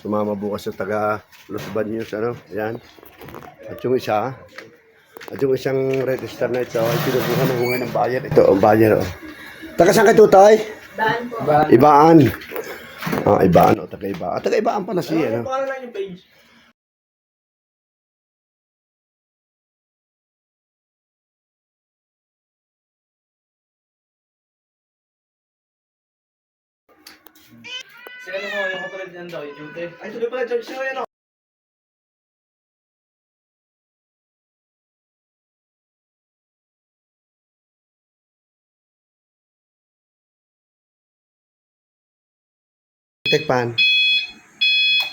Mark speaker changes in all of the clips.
Speaker 1: sumama bukas sa taga Los Baños, ano, yan. At yung isa, at yung isang red star na ito, ay pinubukan ng hungay ng buyer. Ito, ang buyer, oh. Taga saan kayo, Totoy?
Speaker 2: Ibaan po.
Speaker 1: Ibaan. Ah, Ibaan, o, taga Ibaan. Taga Ibaan pala siya, ano.
Speaker 3: Paano lang yung page? Sila na mo yung katulad yan daw, yung Jute. Ay, tuloy pala, George siya yan,
Speaker 1: Tekpan.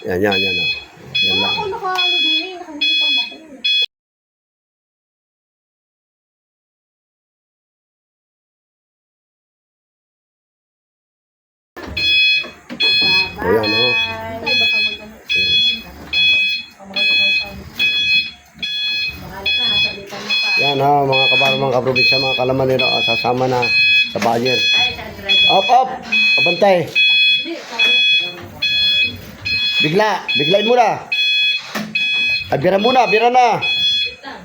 Speaker 1: Yan, yan, yan, oh. Yan lang.
Speaker 2: Ako naka-ano din eh. Naka-uniform ako.
Speaker 1: O, yan, oh.
Speaker 2: Tay, baka magano. Bahala ka, nasalitan mo pa.
Speaker 1: Yan, ha, mga kabaro, mga kaprobinsya, mga kalamanero, sasama na sa buyer.
Speaker 2: Ay, sa driver.
Speaker 1: Up, up! Abantay!
Speaker 2: Hindi, sabi.
Speaker 1: Biglain muna. Ay, bira muna, bira na.
Speaker 2: Wait lang.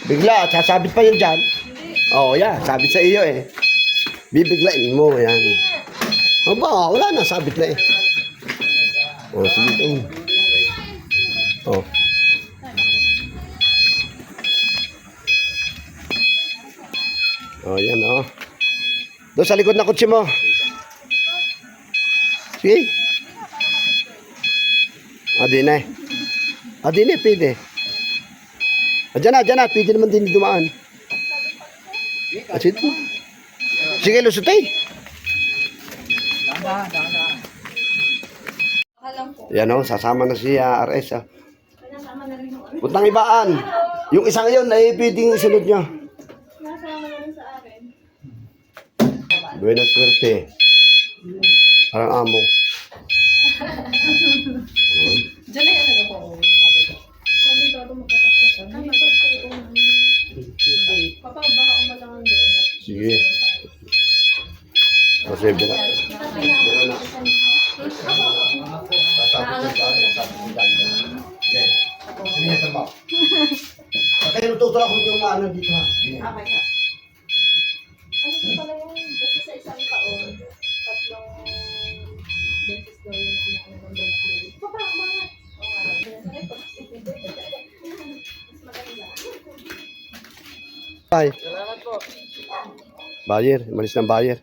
Speaker 1: Bigla, sasabit pa yun dyan.
Speaker 2: Hindi.
Speaker 1: Oo, yan, sabit sa iyo eh. Bibiglain mo, yan. Aba, wala na, sabit na eh. Oh, sige. Oh. Oh, yan oh. Doon sa likod na kutsi mo. Sige. Di na eh. Di na eh, pwede. Dyan na, pwede naman din dumaan. Sige. Sige, lusutay. Yan o, sasama na si RS.
Speaker 2: Nasama na rin yung ano.
Speaker 1: Puntang Ibaan. Yung isang yun ay pwedeng isunod nyo.
Speaker 2: Nasama na rin sa akin.
Speaker 1: Buena suerte. Parang amo.
Speaker 2: Diyan na yan ako. Sabi ko ako magkatapos. Ay, magkatapos ko. Hindi. Papa, baka umalangan doon.
Speaker 1: Sige. Kasi bira. Bira na. Kaya tutulak ko yung ano dito ha.
Speaker 2: Okay ka. Ano po pala yung basta sa isang taon, tatlong beses daw yung inaano ng birthday. Papa, umangat. Mas maganda.
Speaker 1: Bye.
Speaker 3: Salamat po.
Speaker 1: Buyer, malis ng buyer.